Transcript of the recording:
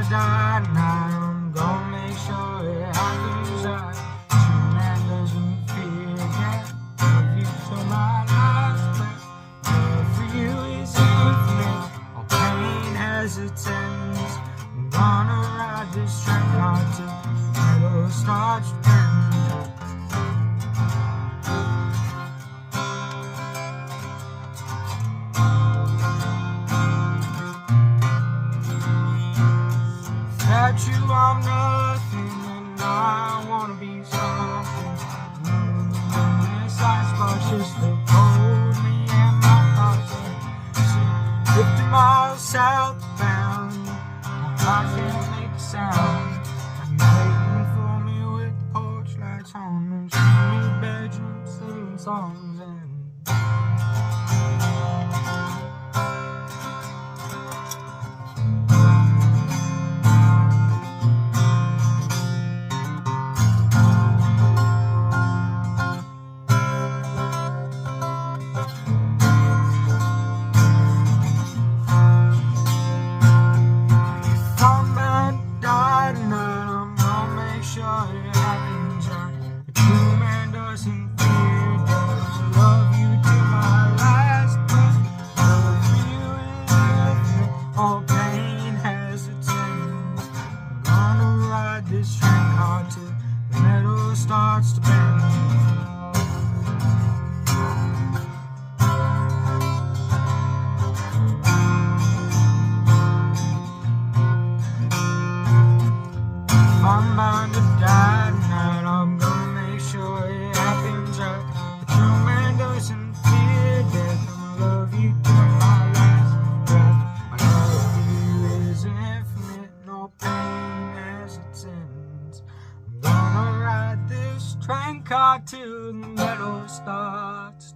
die tonight, I'm gonna make sure it happens right. True man doesn't forget. Love you till my last breath. Love for you is infinite. All pain has its ends. I'm gonna ride this train hard till the metal starts to bend. Without you I'm nothing, and I wanna be something. This icebox just to hold me and my thoughts. 50 miles southbound, I can't make a sound. You're waiting for me with the porch lights on, and me bedroom singing songs. And it happens right. A true man doesn't fear death. Love you till my last breath. Love for you is infinite. All pain has its end. I'm gonna ride this train hard till the metal starts to bend. I'm bound to die tonight, I'm gonna make sure it happens right. The true man doesn't fear death. I'ma love you till my last breath. My love for you is infinite, no pain has its ends. I'm gonna ride this train car till the metal starts